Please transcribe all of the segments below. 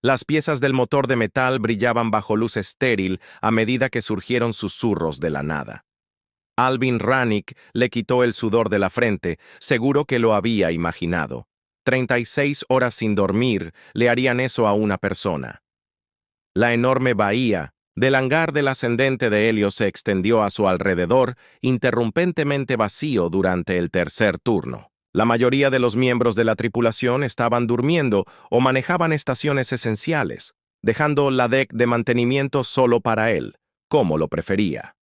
Las piezas del motor de metal brillaban bajo luz estéril a medida que surgieron susurros de la nada. Alvin Rannick le quitó el sudor de la frente, seguro que lo había imaginado. 36 horas sin dormir le harían eso a una persona. La enorme bahía del hangar del ascendente de helio se extendió a su alrededor, interrumpentemente vacío durante el tercer turno. La mayoría de los miembros de la tripulación estaban durmiendo o manejaban estaciones esenciales, dejando la deck de mantenimiento solo para él, como lo prefería.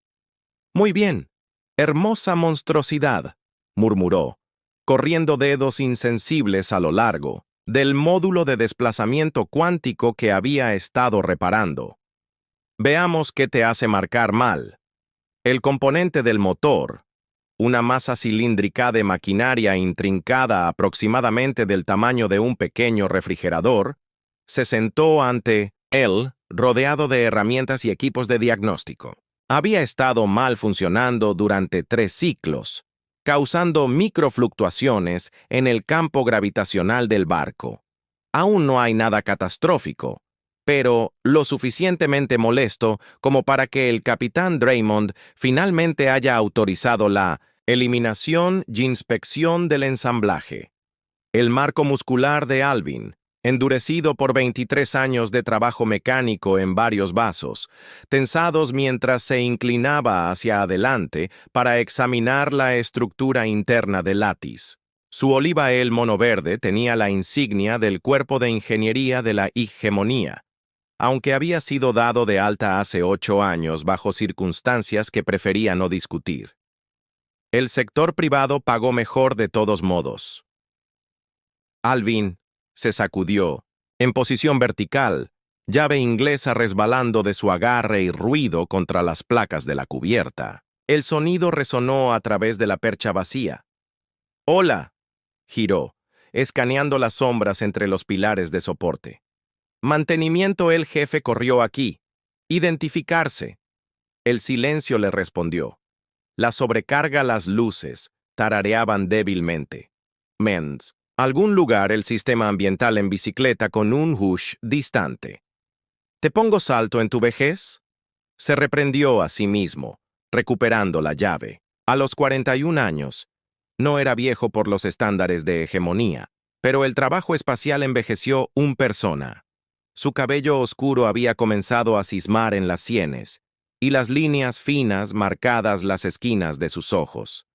«Muy bien, hermosa monstruosidad», murmuró, corriendo dedos insensibles a lo largo del módulo de desplazamiento cuántico que había estado reparando. «Veamos qué te hace marcar mal. El componente del motor, una masa cilíndrica de maquinaria intrincada aproximadamente del tamaño de un pequeño refrigerador, se sentó ante él, rodeado de herramientas y equipos de diagnóstico. Había estado mal funcionando durante 3 ciclos, causando microfluctuaciones en el campo gravitacional del barco. Aún no hay nada catastrófico, pero lo suficientemente molesto como para que el capitán Draymond finalmente haya autorizado la eliminación y inspección del ensamblaje. El marco muscular de Alvin, endurecido por 23 años de trabajo mecánico en varios vasos, tensados mientras se inclinaba hacia adelante para examinar la estructura interna del látiz. Su oliva mono verde tenía la insignia del cuerpo de ingeniería de la hegemonía, aunque había sido dado de alta hace 8 años bajo circunstancias que prefería no discutir. El sector privado pagó mejor de todos modos. Alvin se sacudió, en posición vertical, llave inglesa resbalando de su agarre y ruido contra las placas de la cubierta. El sonido resonó a través de la percha vacía. «Hola», giró, escaneando las sombras entre los pilares de soporte. «Mantenimiento, el jefe corrió aquí. Identificarse». El silencio le respondió. La sobrecarga, las luces, tarareaban débilmente. «Mens, algún lugar el sistema ambiental en bicicleta con un hush distante». «¿Te pongo salto en tu vejez?». Se reprendió a sí mismo, recuperando la llave. A los 41 años, no era viejo por los estándares de hegemonía, pero el trabajo espacial envejeció un persona. Su cabello oscuro había comenzado a cismar en las sienes, y las líneas finas marcadas las esquinas de sus ojos.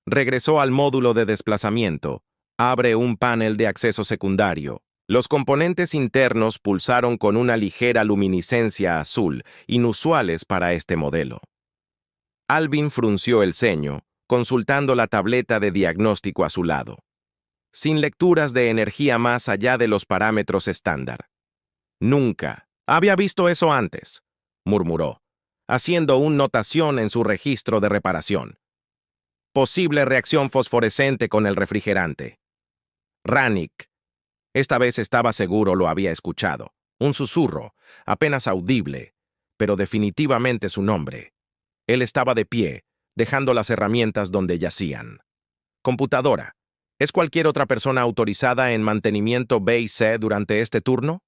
Regresó al módulo de desplazamiento. Abre un panel de acceso secundario. Los componentes internos pulsaron con una ligera luminiscencia azul, inusuales para este modelo. Alvin frunció el ceño, consultando la tableta de diagnóstico a su lado. Sin lecturas de energía más allá de los parámetros estándar. «Nunca había visto eso antes», murmuró, haciendo una notación en su registro de reparación. «Posible reacción fosforescente con el refrigerante». Rannick. Esta vez estaba seguro lo había escuchado. Un susurro, apenas audible, pero definitivamente su nombre. Él estaba de pie, dejando las herramientas donde yacían. «Computadora. ¿Es cualquier otra persona autorizada en mantenimiento B y C durante este turno?».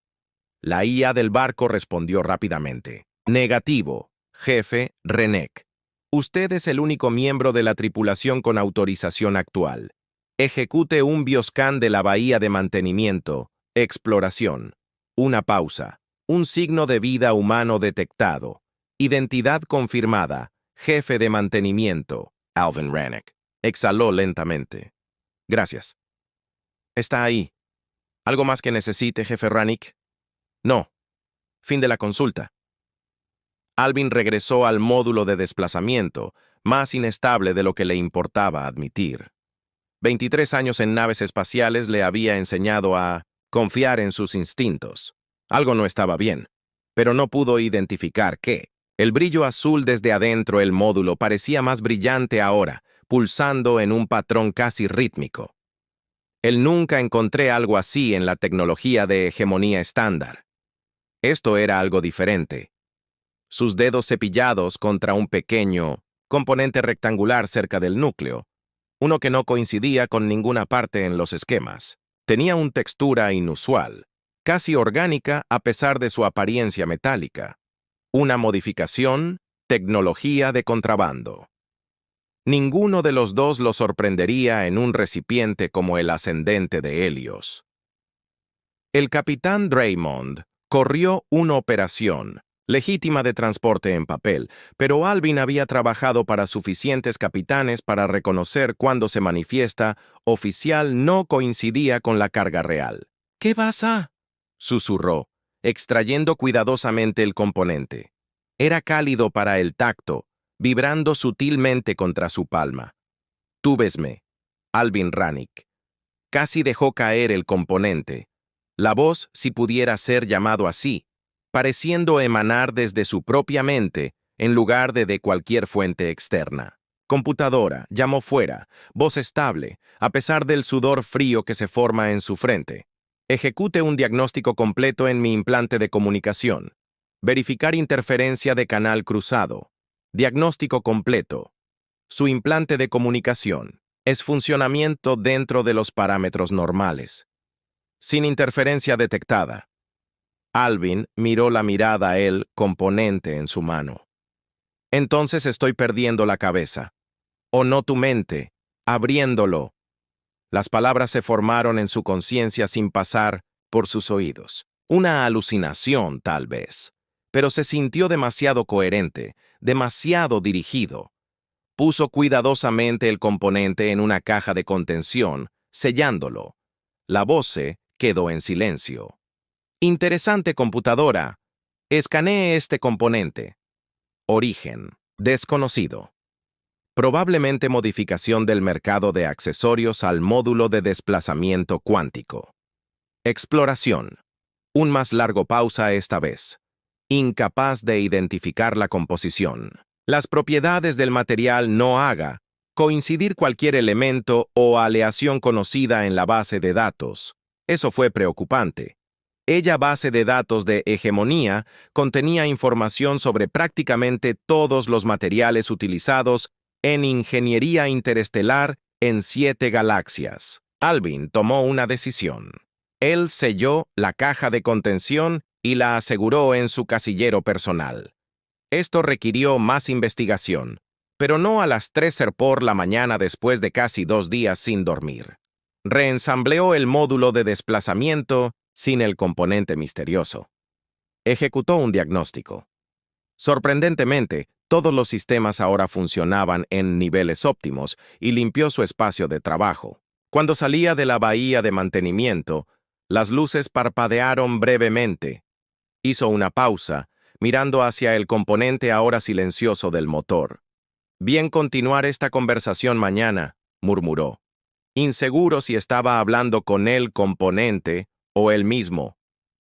La IA del barco respondió rápidamente. «Negativo, jefe Rennek. Usted es el único miembro de la tripulación con autorización actual. Ejecute un bioscan de la bahía de mantenimiento. Exploración. Una pausa. Un signo de vida humano detectado. Identidad confirmada. Jefe de mantenimiento. Alvin Rannick». Exhaló lentamente. «Gracias». «Está ahí. ¿Algo más que necesite, jefe Rannick?». «No». Fin de la consulta. Alvin regresó al módulo de desplazamiento, más inestable de lo que le importaba admitir. 23 años en naves espaciales le había enseñado a confiar en sus instintos. Algo no estaba bien, pero no pudo identificar qué. El brillo azul desde adentro del módulo parecía más brillante ahora, pulsando en un patrón casi rítmico. Él nunca encontré algo así en la tecnología de hegemonía estándar. Esto era algo diferente. Sus dedos cepillados contra un pequeño componente rectangular cerca del núcleo, uno que no coincidía con ninguna parte en los esquemas. Tenía una textura inusual, casi orgánica a pesar de su apariencia metálica. Una modificación, tecnología de contrabando. Ninguno de los dos lo sorprendería en un recipiente como el ascendente de Helios. El capitán Draymond corrió una operación legítima de transporte en papel, pero Alvin había trabajado para suficientes capitanes para reconocer cuando se manifiesta oficial no coincidía con la carga real. ¿Qué pasa?, susurró, extrayendo cuidadosamente el componente. Era cálido para el tacto, vibrando sutilmente contra su palma. Tú vesme, Alvin Rannick. Casi dejó caer el componente. La voz, si pudiera ser llamado así, pareciendo emanar desde su propia mente en lugar de cualquier fuente externa. Computadora, llamó fuera, voz estable, a pesar del sudor frío que se forma en su frente. Ejecute un diagnóstico completo en mi implante de comunicación. Verificar interferencia de canal cruzado. Diagnóstico completo. Su implante de comunicación es funcionamiento dentro de los parámetros normales. Sin interferencia detectada. Alvin miró la mirada a el componente en su mano. Entonces estoy perdiendo la cabeza. O no tu mente, abriéndolo. Las palabras se formaron en su conciencia sin pasar por sus oídos. Una alucinación, tal vez. Pero se sintió demasiado coherente, demasiado dirigido. Puso cuidadosamente el componente en una caja de contención, sellándolo. La voz quedó en silencio. Interesante computadora. Escanee este componente. Origen. Desconocido. Probablemente modificación del mercado de accesorios al módulo de desplazamiento cuántico. Exploración. Un más largo pausa esta vez. Incapaz de identificar la composición. Las propiedades del material no haga coincidir cualquier elemento o aleación conocida en la base de datos. Eso fue preocupante. Ella base de datos de hegemonía contenía información sobre prácticamente todos los materiales utilizados en ingeniería interestelar en 7 galaxias. Alvin tomó una decisión. Él selló la caja de contención y la aseguró en su casillero personal. Esto requirió más investigación, pero no a las 3 por la mañana después de casi 2 días sin dormir. Reensambleó el módulo de desplazamiento sin el componente misterioso. Ejecutó un diagnóstico. Sorprendentemente, todos los sistemas ahora funcionaban en niveles óptimos y limpió su espacio de trabajo. Cuando salía de la bahía de mantenimiento, las luces parpadearon brevemente. Hizo una pausa, mirando hacia el componente ahora silencioso del motor. Bien continuar esta conversación mañana, murmuró. Inseguro si estaba hablando con el componente o él mismo.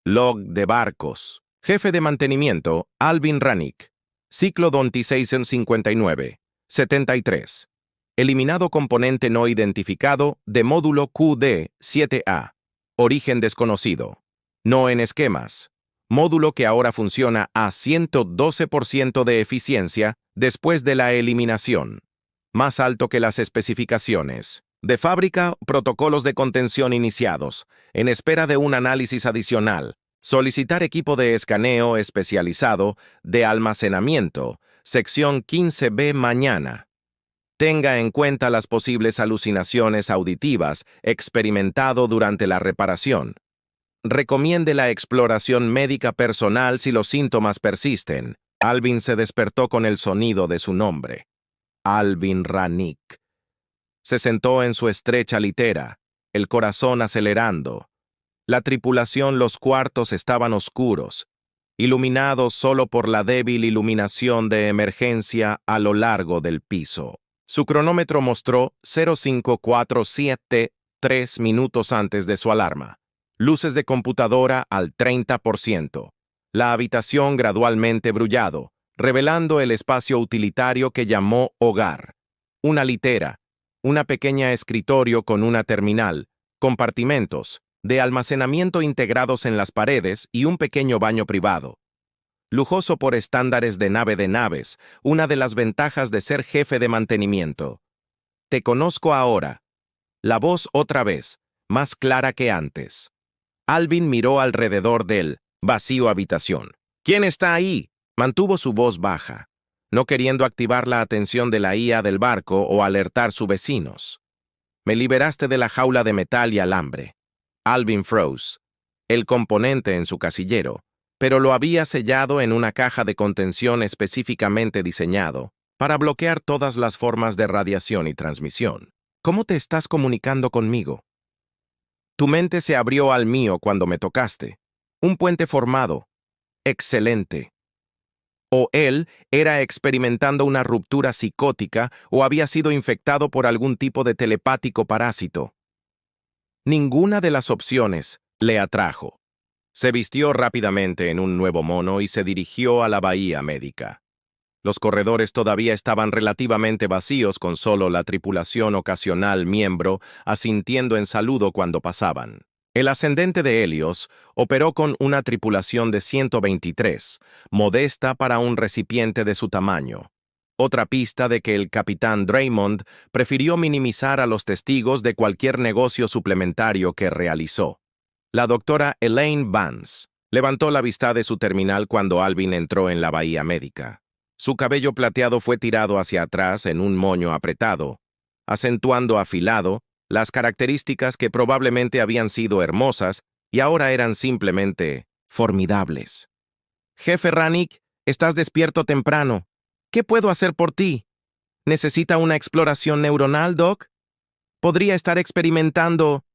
Log de barcos. Jefe de mantenimiento, Alvin Rannick. Ciclo 2659. 73. Eliminado componente no identificado de módulo QD-7A. Origen desconocido. No en esquemas. Módulo que ahora funciona a 112% de eficiencia después de la eliminación. Más alto que las especificaciones. De fábrica, protocolos de contención iniciados, en espera de un análisis adicional. Solicitar equipo de escaneo especializado de almacenamiento, sección 15B mañana. Tenga en cuenta las posibles alucinaciones auditivas experimentado durante la reparación. Recomiende la exploración médica personal si los síntomas persisten. Alvin se despertó con el sonido de su nombre. Alvin Rannick. Se sentó en su estrecha litera, el corazón acelerando. La tripulación, los cuartos estaban oscuros, iluminados solo por la débil iluminación de emergencia a lo largo del piso. Su cronómetro mostró 0547 minutos antes de su alarma. Luces de computadora al 30%. La habitación gradualmente brullado, revelando el espacio utilitario que llamó hogar. Una litera, una pequeña escritorio con una terminal, compartimentos de almacenamiento integrados en las paredes y un pequeño baño privado. Lujoso por estándares de naves, una de las ventajas de ser jefe de mantenimiento. Te conozco ahora. La voz otra vez, más clara que antes. Alvin miró alrededor del vacío habitación. ¿Quién está ahí? Mantuvo su voz baja, no queriendo activar la atención de la IA del barco o alertar sus vecinos. Me liberaste de la jaula de metal y alambre. Alvin froze, el componente en su casillero, pero lo había sellado en una caja de contención específicamente diseñado para bloquear todas las formas de radiación y transmisión. ¿Cómo te estás comunicando conmigo? Tu mente se abrió al mío cuando me tocaste. Un puente formado. Excelente. O él era experimentando una ruptura psicótica o había sido infectado por algún tipo de telepático parásito. Ninguna de las opciones le atrajo. Se vistió rápidamente en un nuevo mono y se dirigió a la bahía médica. Los corredores todavía estaban relativamente vacíos con solo la tripulación ocasional miembro asintiendo en saludo cuando pasaban. El ascendente de Helios operó con una tripulación de 123, modesta para un recipiente de su tamaño. Otra pista de que el capitán Draymond prefirió minimizar a los testigos de cualquier negocio suplementario que realizó. La doctora Elaine Vance levantó la vista de su terminal cuando Alvin entró en la bahía médica. Su cabello plateado fue tirado hacia atrás en un moño apretado, acentuando afilado las características que probablemente habían sido hermosas y ahora eran simplemente formidables. Jefe Rannick, estás despierto temprano. ¿Qué puedo hacer por ti? ¿Necesita una exploración neuronal, Doc? Podría estar experimentando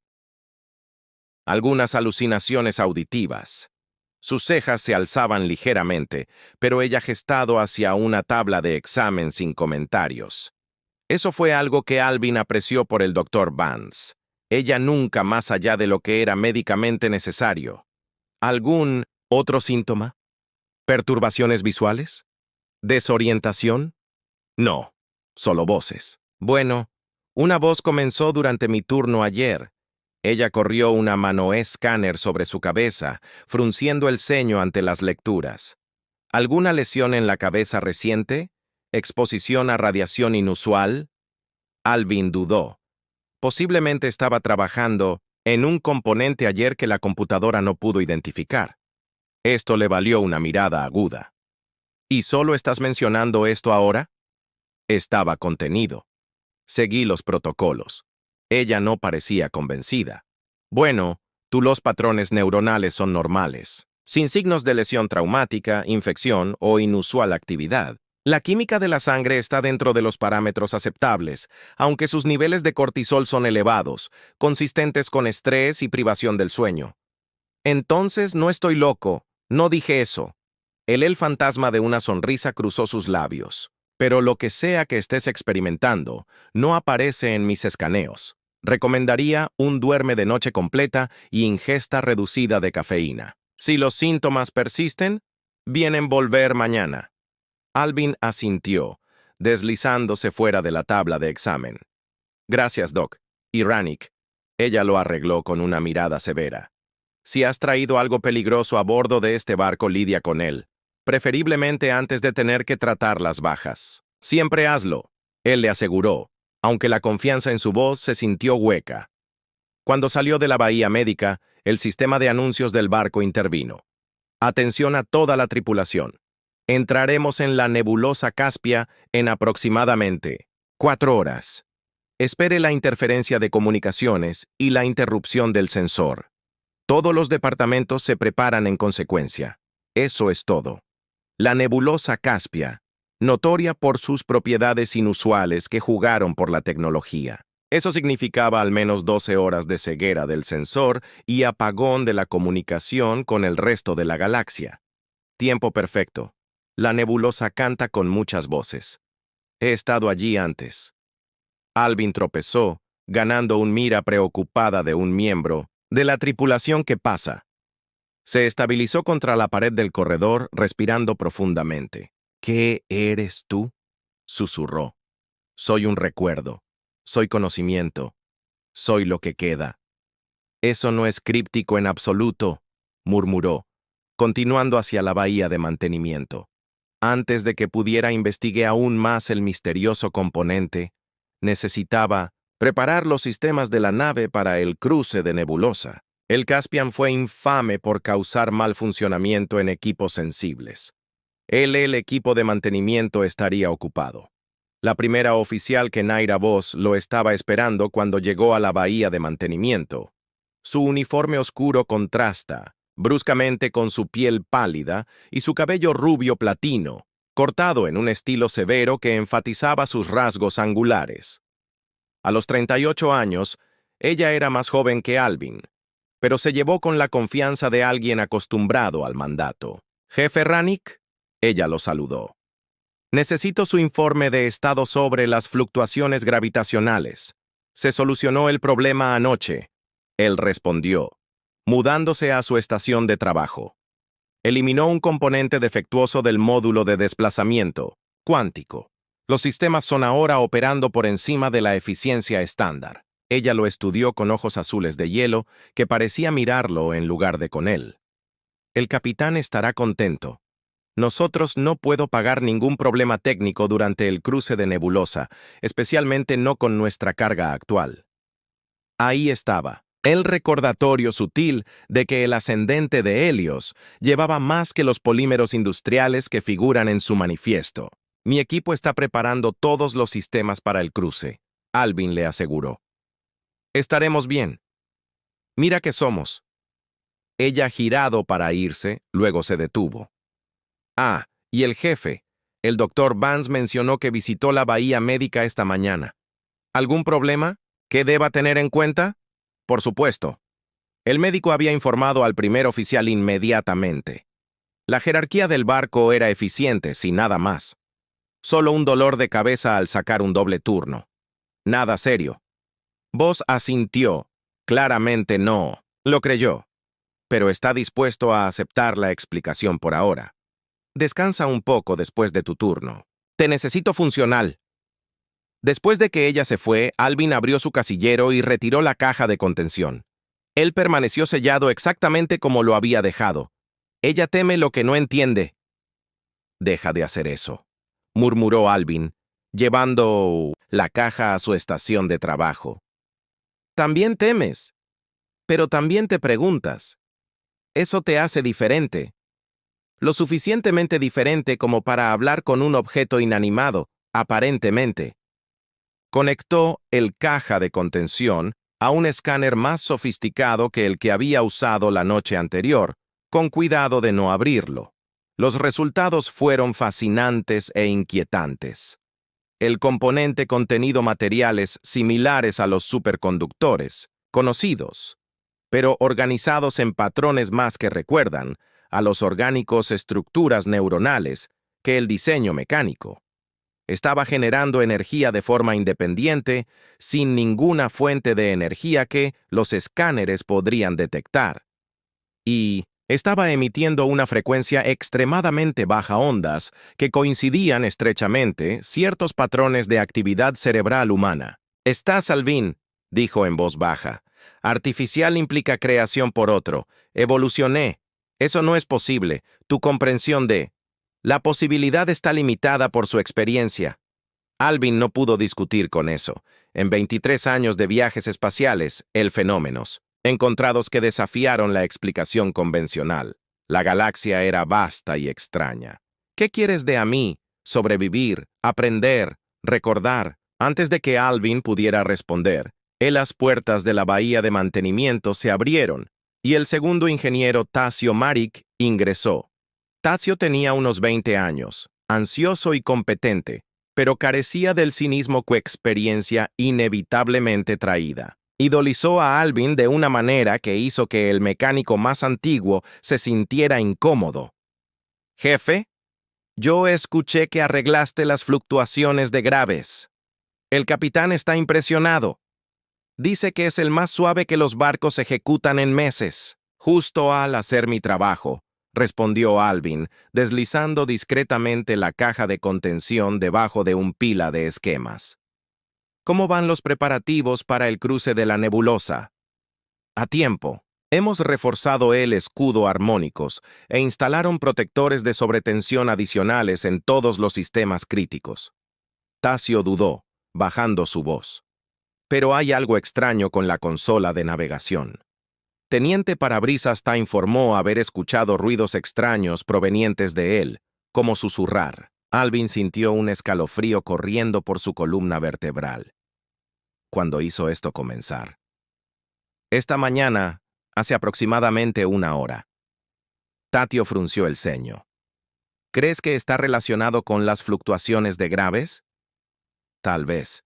algunas alucinaciones auditivas. Sus cejas se alzaban ligeramente, pero ella gestado hacia una tabla de examen sin comentarios. Eso fue algo que Alvin apreció por el Dr. Vance. Ella nunca más allá de lo que era médicamente necesario. ¿Algún otro síntoma? ¿Perturbaciones visuales? ¿Desorientación? No, solo voces. Bueno, una voz comenzó durante mi turno ayer. Ella corrió una mano-escáner sobre su cabeza, frunciendo el ceño ante las lecturas. ¿Alguna lesión en la cabeza reciente? ¿Exposición a radiación inusual? Alvin dudó. Posiblemente estaba trabajando en un componente ayer que la computadora no pudo identificar. Esto le valió una mirada aguda. ¿Y solo estás mencionando esto ahora? Estaba contenido. Seguí los protocolos. Ella no parecía convencida. Bueno, los patrones neuronales son normales, sin signos de lesión traumática, infección o inusual actividad. La química de la sangre está dentro de los parámetros aceptables, aunque sus niveles de cortisol son elevados, consistentes con estrés y privación del sueño. Entonces, no estoy loco, no dije eso. El fantasma de una sonrisa cruzó sus labios. Pero lo que sea que estés experimentando, no aparece en mis escaneos. Recomendaría un duerme de noche completa y ingesta reducida de cafeína. Si los síntomas persisten, vienen volver mañana. Alvin asintió, deslizándose fuera de la tabla de examen. Gracias, Doc. Y Rannick. Ella lo arregló con una mirada severa. Si has traído algo peligroso a bordo de este barco, lidia con él. Preferiblemente antes de tener que tratar las bajas. Siempre hazlo, él le aseguró, aunque la confianza en su voz se sintió hueca. Cuando salió de la bahía médica, el sistema de anuncios del barco intervino. Atención a toda la tripulación. Entraremos en la nebulosa Caspia en aproximadamente 4 horas. Espere la interferencia de comunicaciones y la interrupción del sensor. Todos los departamentos se preparan en consecuencia. Eso es todo. La nebulosa Caspia, notoria por sus propiedades inusuales que jugaron por la tecnología. Eso significaba al menos 12 horas de ceguera del sensor y apagón de la comunicación con el resto de la galaxia. Tiempo perfecto. La nebulosa canta con muchas voces. He estado allí antes. Alvin tropezó, ganando un mira preocupada de un miembro de la tripulación que pasa. Se estabilizó contra la pared del corredor, respirando profundamente. ¿Qué eres tú? Susurró. Soy un recuerdo. Soy conocimiento. Soy lo que queda. Eso no es críptico en absoluto, murmuró, continuando hacia la bahía de mantenimiento. Antes de que pudiera investigué aún más el misterioso componente, necesitaba preparar los sistemas de la nave para el cruce de nebulosa. El Caspian fue infame por causar mal funcionamiento en equipos sensibles. El equipo de mantenimiento estaría ocupado. La primera oficial que Naira Voss lo estaba esperando cuando llegó a la bahía de mantenimiento. Su uniforme oscuro contrasta bruscamente con su piel pálida y su cabello rubio platino, cortado en un estilo severo que enfatizaba sus rasgos angulares. A los 38 años, ella era más joven que Alvin, pero se llevó con la confianza de alguien acostumbrado al mandato. «Jefe Rannick», ella lo saludó. «Necesito su informe de estado sobre las fluctuaciones gravitacionales. Se solucionó el problema anoche», él respondió, mudándose a su estación de trabajo. Eliminó un componente defectuoso del módulo de desplazamiento, cuántico. Los sistemas son ahora operando por encima de la eficiencia estándar. Ella lo estudió con ojos azules de hielo que parecía mirarlo en lugar de con él. «El capitán estará contento. Nosotros no puedo pagar ningún problema técnico durante el cruce de nebulosa, especialmente no con nuestra carga actual». Ahí estaba, el recordatorio sutil de que el ascendente de Helios llevaba más que los polímeros industriales que figuran en su manifiesto. «Mi equipo está preparando todos los sistemas para el cruce», Alvin le aseguró. «Estaremos bien. Mira que somos». Ella girado para irse, luego se detuvo. «Ah, y el jefe. El doctor Vance mencionó que visitó la bahía médica esta mañana. ¿Algún problema que deba tener en cuenta?» «Por supuesto». El médico había informado al primer oficial inmediatamente. La jerarquía del barco era eficiente, sin nada más. Solo un dolor de cabeza al sacar un doble turno. Nada serio. Voss asintió. Claramente no. Lo creyó. Pero está dispuesto a aceptar la explicación por ahora. Descansa un poco después de tu turno. Te necesito funcional. Después de que ella se fue, Alvin abrió su casillero y retiró la caja de contención. Él permaneció sellado exactamente como lo había dejado. «Ella teme lo que no entiende». «Deja de hacer eso», murmuró Alvin, llevando la caja a su estación de trabajo. «También temes, pero también te preguntas. Eso te hace diferente. Lo suficientemente diferente como para hablar con un objeto inanimado, aparentemente». Conectó el caja de contención a un escáner más sofisticado que el que había usado la noche anterior, con cuidado de no abrirlo. Los resultados fueron fascinantes e inquietantes. El componente contenido materiales similares a los superconductores, conocidos, pero organizados en patrones más que recuerdan a los orgánicos estructuras neuronales que el diseño mecánico. Estaba generando energía de forma independiente, sin ninguna fuente de energía que los escáneres podrían detectar. Y estaba emitiendo una frecuencia extremadamente baja ondas que coincidían estrechamente ciertos patrones de actividad cerebral humana. «Estás, Alvin», dijo en voz baja. «Artificial implica creación por otro. Evolucioné. Eso no es posible. Tu comprensión de... La posibilidad está limitada por su experiencia». Alvin no pudo discutir con eso. En 23 años de viajes espaciales, fenómenos encontrados que desafiaron la explicación convencional. La galaxia era vasta y extraña. «¿Qué quieres de a mí? Sobrevivir, aprender, recordar». Antes de que Alvin pudiera responder, las puertas de la bahía de mantenimiento se abrieron y el segundo ingeniero Tasio Marik ingresó. Tasio tenía unos 20 años, ansioso y competente, pero carecía del cinismo que experiencia inevitablemente traída. Idolizó a Alvin de una manera que hizo que el mecánico más antiguo se sintiera incómodo. «Jefe, yo escuché que arreglaste las fluctuaciones de graves. El capitán está impresionado. Dice que es el más suave que los barcos ejecutan en meses». «Justo al hacer mi trabajo», respondió Alvin, deslizando discretamente la caja de contención debajo de un pila de esquemas. «¿Cómo van los preparativos para el cruce de la nebulosa?» «A tiempo. Hemos reforzado el escudo armónicos e instalaron protectores de sobretensión adicionales en todos los sistemas críticos». Tasio dudó, bajando su voz. «Pero hay algo extraño con la consola de navegación». Teniente Parabrisas Ta informó haber escuchado ruidos extraños provenientes de él, como susurrar. Alvin sintió un escalofrío corriendo por su columna vertebral cuando hizo esto comenzar. Esta mañana, hace aproximadamente 1 hora. Tatio frunció el ceño. ¿Crees que está relacionado con las fluctuaciones de graves? Tal vez.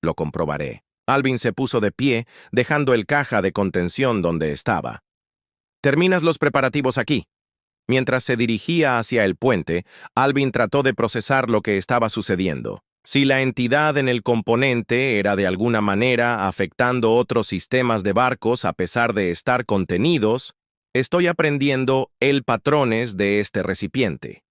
Lo comprobaré. Alvin se puso de pie, dejando el caja de contención donde estaba. Terminas los preparativos aquí. Mientras se dirigía hacia el puente, Alvin trató de procesar lo que estaba sucediendo. Si la entidad en el componente era de alguna manera afectando otros sistemas de barcos a pesar de estar contenidos, estoy aprendiendo el patrones de este recipiente.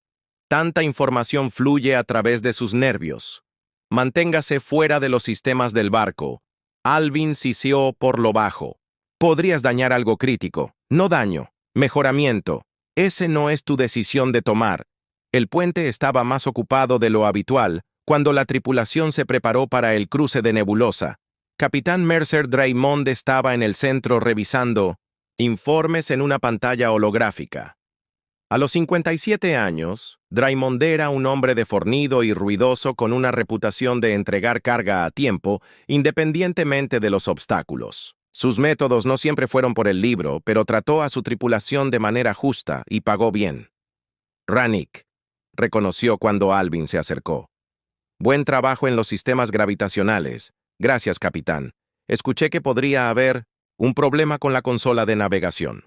Tanta información fluye a través de sus nervios. Manténgase fuera de los sistemas del barco. Alvin siseó por lo bajo. Podrías dañar algo crítico. No daño. Mejoramiento. Ese no es tu decisión de tomar. El puente estaba más ocupado de lo habitual cuando la tripulación se preparó para el cruce de nebulosa. Capitán Mercer Draymond estaba en el centro revisando informes en una pantalla holográfica. A los 57 años, Draymond era un hombre defornido y ruidoso con una reputación de entregar carga a tiempo, independientemente de los obstáculos. Sus métodos no siempre fueron por el libro, pero trató a su tripulación de manera justa y pagó bien. Rannick reconoció cuando Alvin se acercó. Buen trabajo en los sistemas gravitacionales. Gracias, capitán. Escuché que podría haber un problema con la consola de navegación.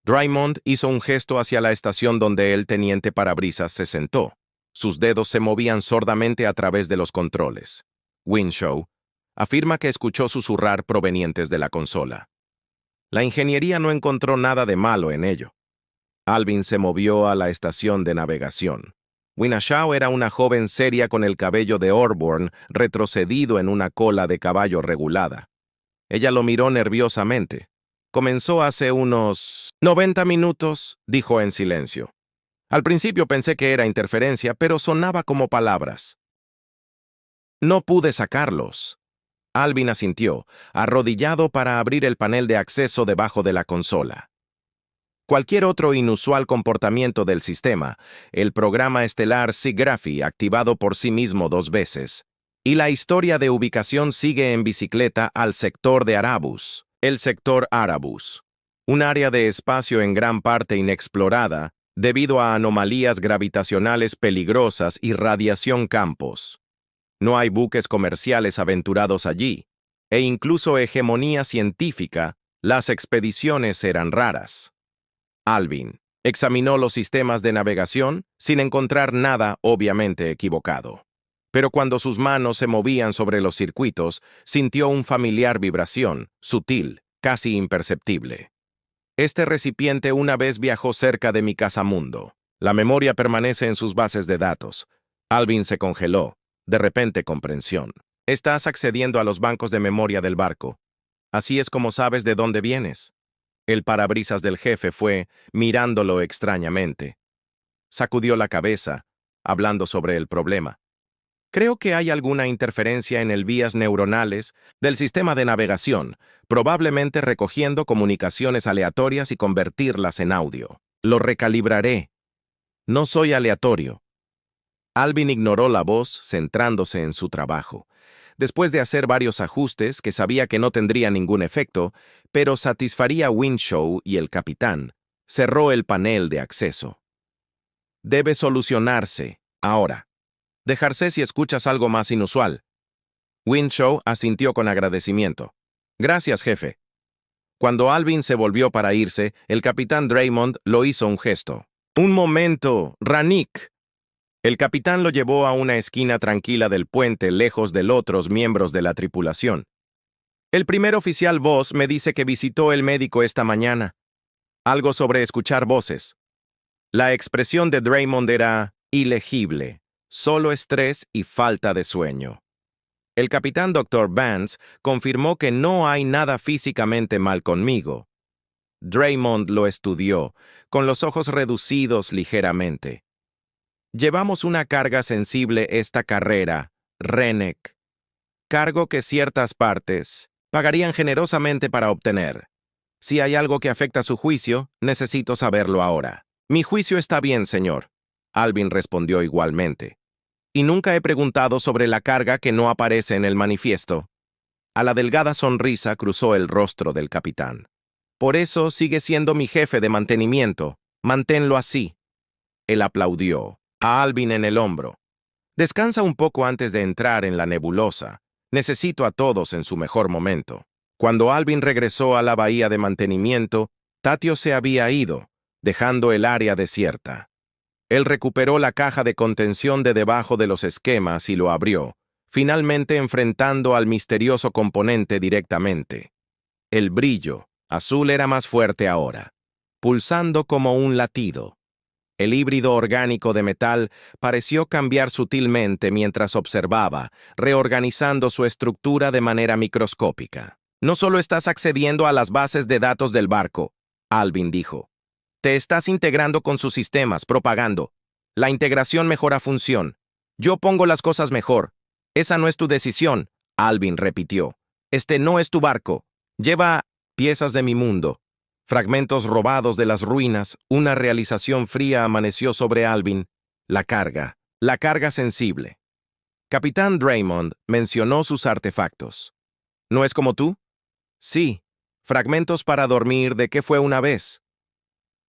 Draymond hizo un gesto hacia la estación donde el teniente Parabrisas se sentó. Sus dedos se movían sordamente a través de los controles. Winshaw afirma que escuchó susurrar provenientes de la consola. La ingeniería no encontró nada de malo en ello. Alvin se movió a la estación de navegación. Winshaw era una joven seria con el cabello de Orborn retrocedido en una cola de caballo regulada. Ella lo miró nerviosamente. Comenzó hace unos 90 minutos, dijo en silencio. Al principio pensé que era interferencia, pero sonaba como palabras. No pude sacarlos. Alvin asintió, arrodillado para abrir el panel de acceso debajo de la consola. Cualquier otro inusual comportamiento del sistema, el programa estelar SIGGRAPHY activado por sí mismo 2 veces, y la historia de ubicación sigue en bicicleta al sector de Arabus, el sector Arabus, un área de espacio en gran parte inexplorada debido a anomalías gravitacionales peligrosas y radiación campos. No hay buques comerciales aventurados allí, e incluso hegemonía científica, las expediciones eran raras. Alvin examinó los sistemas de navegación sin encontrar nada obviamente equivocado. Pero cuando sus manos se movían sobre los circuitos, sintió un familiar vibración, sutil, casi imperceptible. Este recipiente una vez viajó cerca de mi casamundo. La memoria permanece en sus bases de datos. Alvin se congeló. De repente comprensión. Estás accediendo a los bancos de memoria del barco. Así es como sabes de dónde vienes. El parabrisas del jefe fue mirándolo extrañamente. Sacudió la cabeza, hablando sobre el problema. Creo que hay alguna interferencia en el vías neuronales del sistema de navegación, probablemente recogiendo comunicaciones aleatorias y convertirlas en audio. Lo recalibraré. No soy aleatorio. Alvin ignoró la voz, centrándose en su trabajo. Después de hacer varios ajustes que sabía que no tendría ningún efecto, pero satisfaría a Winshaw y el capitán, cerró el panel de acceso. Debe solucionarse, ahora. Dejarse si escuchas algo más inusual. Winshaw asintió con agradecimiento. Gracias, jefe. Cuando Alvin se volvió para irse, el capitán Draymond lo hizo un gesto. Un momento, Rannick. El capitán lo llevó a una esquina tranquila del puente, lejos de otros miembros de la tripulación. El primer oficial Voss me dice que visitó el médico esta mañana. Algo sobre escuchar voces. La expresión de Draymond era ilegible, solo estrés y falta de sueño. El capitán Dr. Vance confirmó que no hay nada físicamente mal conmigo. Draymond lo estudió, con los ojos reducidos ligeramente. Llevamos una carga sensible esta carrera, Rennick. Cargo que ciertas partes pagarían generosamente para obtener. Si hay algo que afecta su juicio, necesito saberlo ahora. Mi juicio está bien, señor. Alvin respondió igualmente. Y nunca he preguntado sobre la carga que no aparece en el manifiesto. A la delgada sonrisa cruzó el rostro del capitán. Por eso sigue siendo mi jefe de mantenimiento. Manténlo así. Él aplaudió, a Alvin en el hombro. Descansa un poco antes de entrar en la nebulosa. Necesito a todos en su mejor momento. Cuando Alvin regresó a la bahía de mantenimiento, Tatio se había ido, dejando el área desierta. Él recuperó la caja de contención de debajo de los esquemas y lo abrió, finalmente enfrentando al misterioso componente directamente. El brillo azul era más fuerte ahora, pulsando como un latido. El híbrido orgánico de metal pareció cambiar sutilmente mientras observaba, reorganizando su estructura de manera microscópica. No solo estás accediendo a las bases de datos del barco, Alvin dijo. Te estás integrando con sus sistemas, propagando. La integración mejora función. Yo pongo las cosas mejor. Esa no es tu decisión, Alvin repitió. Este no es tu barco. Lleva piezas de mi mundo. Fragmentos robados de las ruinas, una realización fría amaneció sobre Alvin. La carga sensible. Capitán Draymond mencionó sus artefactos. ¿No es como tú? Sí, fragmentos para dormir de qué fue una vez.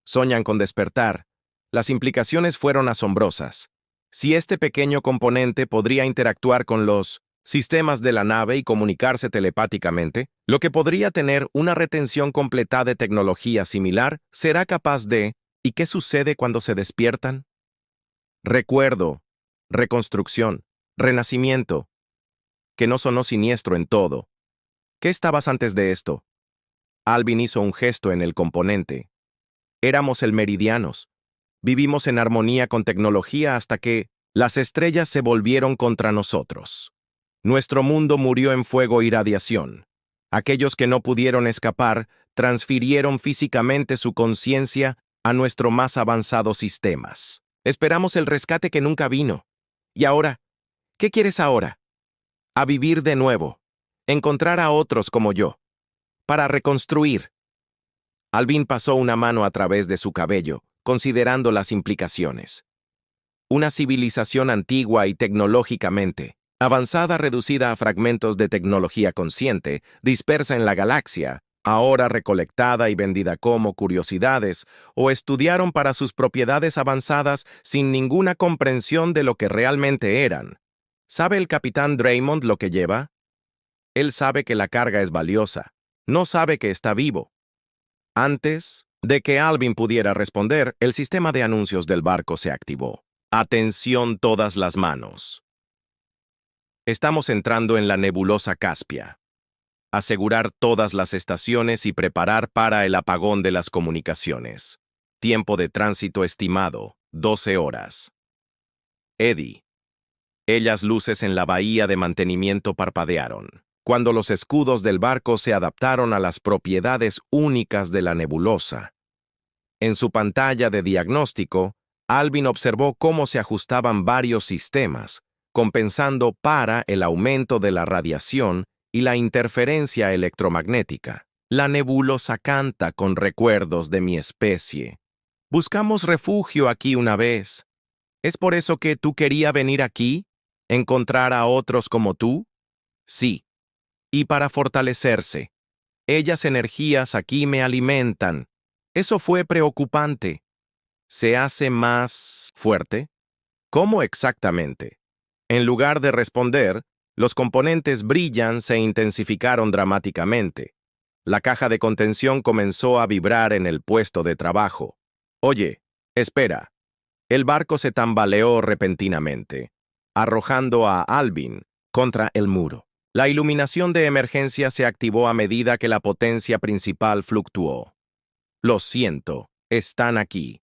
Soñan con despertar. Las implicaciones fueron asombrosas. Si este pequeño componente podría interactuar con los sistemas de la nave y comunicarse telepáticamente, lo que podría tener una retención completa de tecnología similar, será capaz de... ¿Y qué sucede cuando se despiertan? Recuerdo, reconstrucción, renacimiento. Que no sonó siniestro en todo. ¿Qué estabas antes de esto? Alvin hizo un gesto en el componente. Éramos el meridianos. Vivimos en armonía con tecnología hasta que las estrellas se volvieron contra nosotros. Nuestro mundo murió en fuego y radiación. Aquellos que no pudieron escapar transfirieron físicamente su conciencia a nuestros más avanzados sistemas. Esperamos el rescate que nunca vino. ¿Y ahora? ¿Qué quieres ahora? A vivir de nuevo. Encontrar a otros como yo. Para reconstruir. Alvin pasó una mano a través de su cabello, considerando las implicaciones. Una civilización antigua y tecnológicamente avanzada reducida a fragmentos de tecnología consciente, dispersa en la galaxia, ahora recolectada y vendida como curiosidades, o estudiaron para sus propiedades avanzadas sin ninguna comprensión de lo que realmente eran. ¿Sabe el capitán Draymond lo que lleva? Él sabe que la carga es valiosa, no sabe que está vivo. Antes de que Alvin pudiera responder, el sistema de anuncios del barco se activó. Atención todas las manos. Estamos entrando en la nebulosa Caspia. Asegurar todas las estaciones y preparar para el apagón de las comunicaciones. Tiempo de tránsito estimado, 12 horas. Eddie. Ellas luces en la bahía de mantenimiento parpadearon, cuando los escudos del barco se adaptaron a las propiedades únicas de la nebulosa. En su pantalla de diagnóstico, Alvin observó cómo se ajustaban varios sistemas, compensando para el aumento de la radiación y la interferencia electromagnética. La nebulosa canta con recuerdos de mi especie. Buscamos refugio aquí una vez. ¿Es por eso que tú querías venir aquí? ¿Encontrar a otros como tú? Sí. Y para fortalecerse. Ellas energías aquí me alimentan. Eso fue preocupante. ¿Se hace más fuerte? ¿Cómo exactamente? En lugar de responder, los componentes brillan se intensificaron dramáticamente. La caja de contención comenzó a vibrar en el puesto de trabajo. Oye, espera. El barco se tambaleó repentinamente, arrojando a Alvin contra el muro. La iluminación de emergencia se activó a medida que la potencia principal fluctuó. Lo siento, están aquí.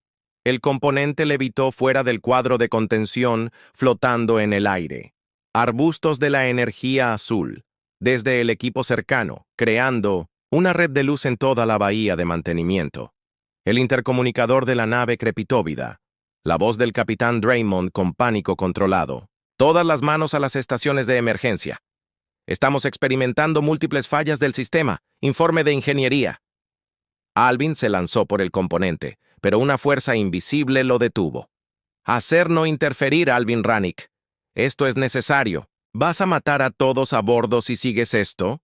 El componente levitó fuera del cuadro de contención, flotando en el aire. Arbustos de la energía azul, desde el equipo cercano, creando una red de luz en toda la bahía de mantenimiento. El intercomunicador de la nave crepitó vida. La voz del capitán Draymond con pánico controlado. Todas las manos a las estaciones de emergencia. Estamos experimentando múltiples fallas del sistema. Informe de ingeniería. Alvin se lanzó por el componente, pero una fuerza invisible lo detuvo. Hacer no interferir, Alvin Rannick. Esto es necesario. ¿Vas a matar a todos a bordo si sigues esto?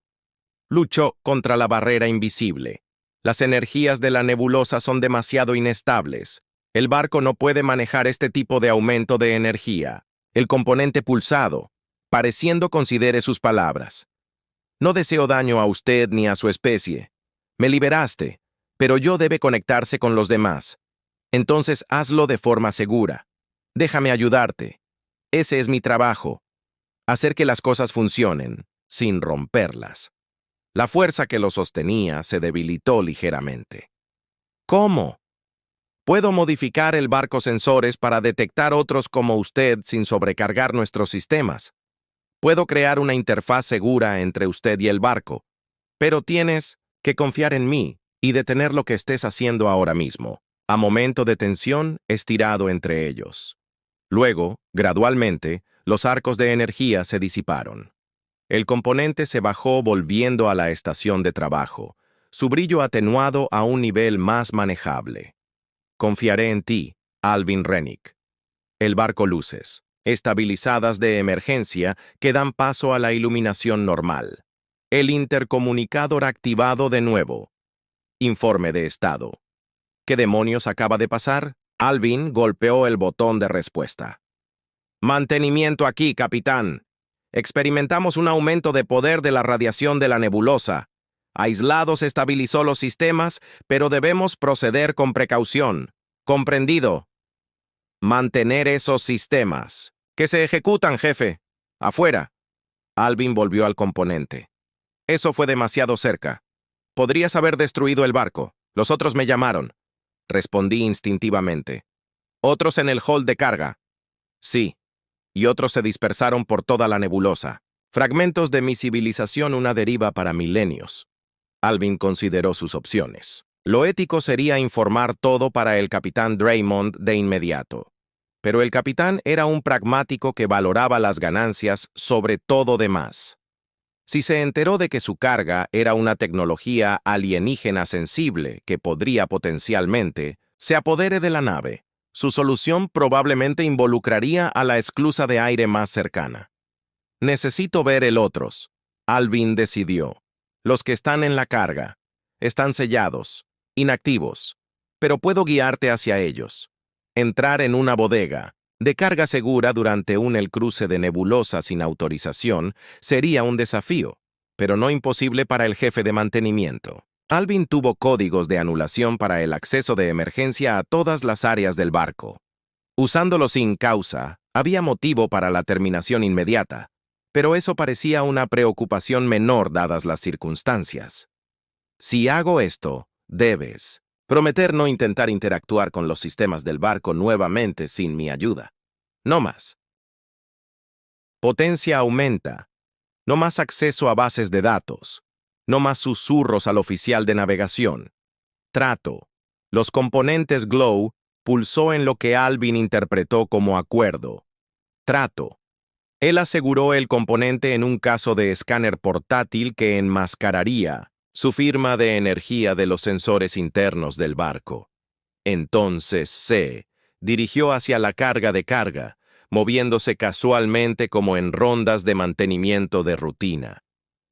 Luchó contra la barrera invisible. Las energías de la nebulosa son demasiado inestables. El barco no puede manejar este tipo de aumento de energía. El componente pulsado, pareciendo considere sus palabras. No deseo daño a usted ni a su especie. Me liberaste, pero yo debe conectarse con los demás. Entonces hazlo de forma segura. Déjame ayudarte. Ese es mi trabajo. Hacer que las cosas funcionen, sin romperlas. La fuerza que lo sostenía se debilitó ligeramente. ¿Cómo? Puedo modificar el barco sensores para detectar otros como usted sin sobrecargar nuestros sistemas. Puedo crear una interfaz segura entre usted y el barco, pero tienes que confiar en mí y detener lo que estés haciendo ahora mismo, a momento de tensión estirado entre ellos. Luego, gradualmente, los arcos de energía se disiparon. El componente se bajó volviendo a la estación de trabajo, su brillo atenuado a un nivel más manejable. Confiaré en ti, Alvin Rannick. El barco luces, estabilizadas de emergencia que dan paso a la iluminación normal. El intercomunicador activado de nuevo. Informe de estado. ¿Qué demonios acaba de pasar? Alvin golpeó el botón de respuesta. Mantenimiento aquí, capitán. Experimentamos un aumento de poder de la radiación de la nebulosa. Aislados estabilizó los sistemas, pero debemos proceder con precaución. ¿Comprendido? Mantener esos sistemas. Que se ejecutan, jefe. Afuera. Alvin volvió al componente. Eso fue demasiado cerca. Podrías haber destruido el barco. Los otros me llamaron. Respondí instintivamente. ¿Otros en el hall de carga? Sí. Y otros se dispersaron por toda la nebulosa. Fragmentos de mi civilización, una deriva para milenios. Alvin consideró sus opciones. Lo ético sería informar todo para el capitán Draymond de inmediato. Pero el capitán era un pragmático que valoraba las ganancias sobre todo demás. Si se enteró de que su carga era una tecnología alienígena sensible que podría potencialmente se apodere de la nave, su solución probablemente involucraría a la esclusa de aire más cercana. Necesito ver el otros. Alvin decidió. Los que están en la carga. Están sellados, inactivos, pero puedo guiarte hacia ellos. Entrar en una bodega de carga segura durante el cruce de nebulosa sin autorización sería un desafío, pero no imposible para el jefe de mantenimiento. Alvin tuvo códigos de anulación para el acceso de emergencia a todas las áreas del barco. Usándolo sin causa, había motivo para la terminación inmediata, pero eso parecía una preocupación menor dadas las circunstancias. Si hago esto, debes prometer no intentar interactuar con los sistemas del barco nuevamente sin mi ayuda. No más. Potencia aumenta. No más acceso a bases de datos. No más susurros al oficial de navegación. Trato. Los componentes Glow pulsó en lo que Alvin interpretó como acuerdo. Trato. Él aseguró el componente en un caso de escáner portátil que enmascararía su firma de energía de los sensores internos del barco. Entonces se dirigió hacia la carga de carga, moviéndose casualmente como en rondas de mantenimiento de rutina.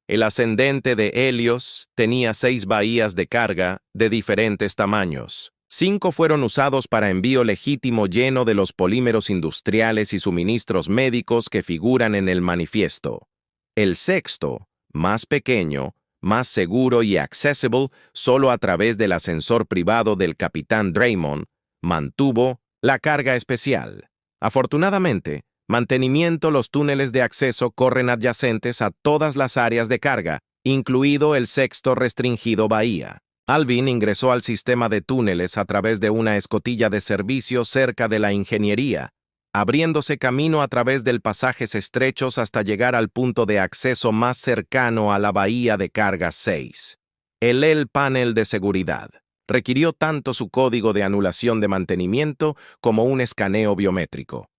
El ascendente de Helios tenía 6 bahías de carga de diferentes tamaños. 5 fueron usados para envío legítimo lleno de los polímeros industriales y suministros médicos que figuran en el manifiesto. El sexto, más pequeño, más seguro y accesible solo a través del ascensor privado del capitán Draymond, mantuvo la carga especial. Afortunadamente, los túneles de acceso corren adyacentes a todas las áreas de carga, incluido el sexto restringido bahía. Alvin ingresó al sistema de túneles a través de una escotilla de servicio cerca de la ingeniería, abriéndose camino a través de pasajes estrechos hasta llegar al punto de acceso más cercano a la bahía de carga 6. El panel de seguridad requirió tanto su código de anulación de mantenimiento como un escaneo biométrico.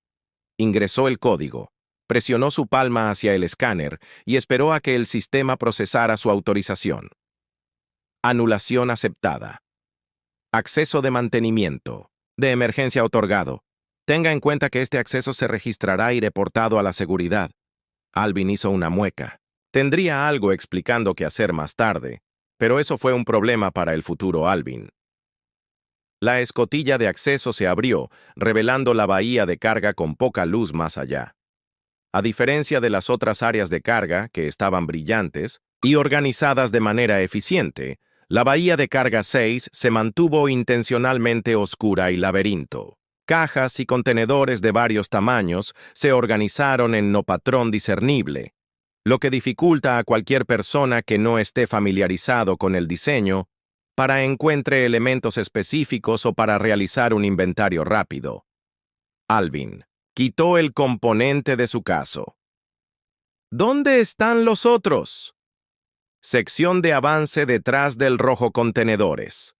Ingresó el código, presionó su palma hacia el escáner y esperó a que el sistema procesara su autorización. Anulación aceptada. Acceso de mantenimiento. De emergencia otorgado. Tenga en cuenta que este acceso se registrará y reportado a la seguridad. Alvin hizo una mueca. Tendría algo explicando qué hacer más tarde, pero eso fue un problema para el futuro Alvin. La escotilla de acceso se abrió, revelando la bahía de carga con poca luz más allá. A diferencia de las otras áreas de carga, que estaban brillantes y organizadas de manera eficiente, la bahía de carga 6 se mantuvo intencionalmente oscura y laberinto. Cajas y contenedores de varios tamaños se organizaron en no patrón discernible, lo que dificulta a cualquier persona que no esté familiarizado con el diseño para encuentre elementos específicos o para realizar un inventario rápido. Alvin quitó el componente de su caso. ¿Dónde están los otros? Sección de avance detrás del rojo contenedores.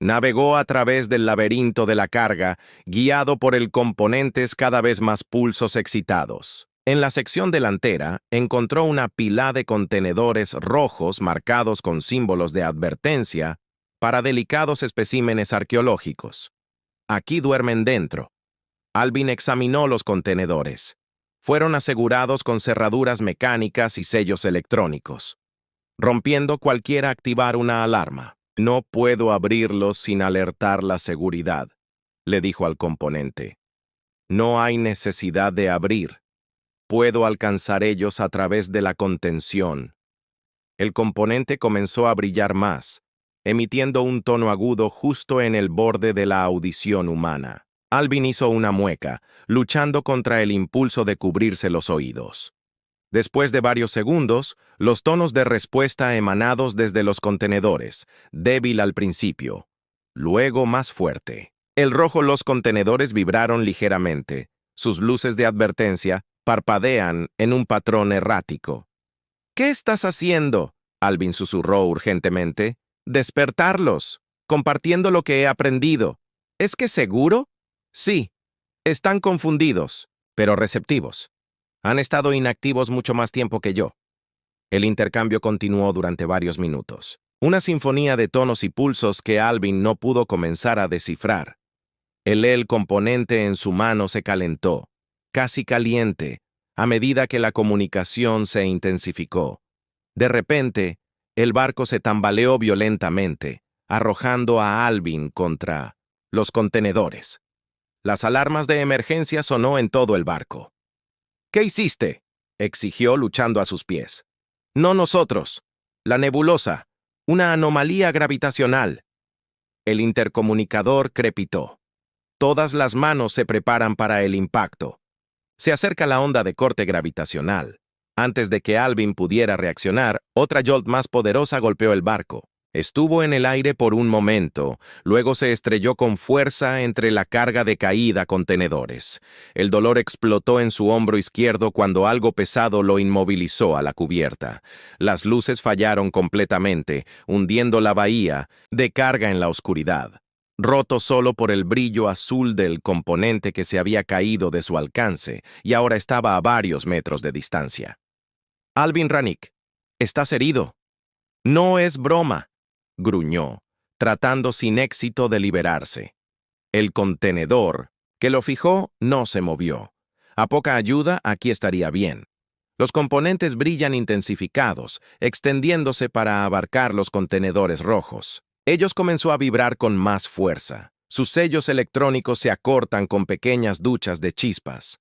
Navegó a través del laberinto de la carga, guiado por el componentes cada vez más pulsos excitados. En la sección delantera, encontró una pila de contenedores rojos marcados con símbolos de advertencia para delicados especímenes arqueológicos. Aquí duermen dentro. Alvin examinó los contenedores. Fueron asegurados con cerraduras mecánicas y sellos electrónicos, rompiendo cualquiera activar una alarma. No puedo abrirlos sin alertar la seguridad, le dijo al componente. No hay necesidad de abrir. Puedo alcanzar ellos a través de la contención. El componente comenzó a brillar más, emitiendo un tono agudo justo en el borde de la audición humana. Alvin hizo una mueca, luchando contra el impulso de cubrirse los oídos. Después de varios segundos, los tonos de respuesta emanados desde los contenedores, débil al principio, luego más fuerte. El rojo los contenedores vibraron ligeramente. Sus luces de advertencia parpadean en un patrón errático. ¿Qué estás haciendo?, Alvin susurró urgentemente. Despertarlos, compartiendo lo que he aprendido. ¿Es que seguro? Sí. Están confundidos, pero receptivos. Han estado inactivos mucho más tiempo que yo. El intercambio continuó durante varios minutos. Una sinfonía de tonos y pulsos que Alvin no pudo comenzar a descifrar. El componente en su mano se calentó, casi caliente, a medida que la comunicación se intensificó. De repente, el barco se tambaleó violentamente, arrojando a Alvin contra los contenedores. Las alarmas de emergencia sonó en todo el barco. ¿Qué hiciste?, exigió luchando a sus pies. No nosotros. La nebulosa. Una anomalía gravitacional. El intercomunicador crepitó. Todas las manos se preparan para el impacto. Se acerca la onda de corte gravitacional. Antes de que Alvin pudiera reaccionar, otra jolt más poderosa golpeó el barco. Estuvo en el aire por un momento, luego se estrelló con fuerza entre la carga de caída contenedores. El dolor explotó en su hombro izquierdo cuando algo pesado lo inmovilizó a la cubierta. Las luces fallaron completamente, hundiendo la bahía de carga en la oscuridad, roto solo por el brillo azul del componente que se había caído de su alcance y ahora estaba a varios metros de distancia. Alvin Rannick, ¿estás herido? No es broma, gruñó, tratando sin éxito de liberarse. El contenedor, que lo fijó, no se movió. A poca ayuda, aquí estaría bien. Los componentes brillan intensificados, extendiéndose para abarcar los contenedores rojos. Ellos comenzó a vibrar con más fuerza. Sus sellos electrónicos se acortan con pequeñas duchas de chispas.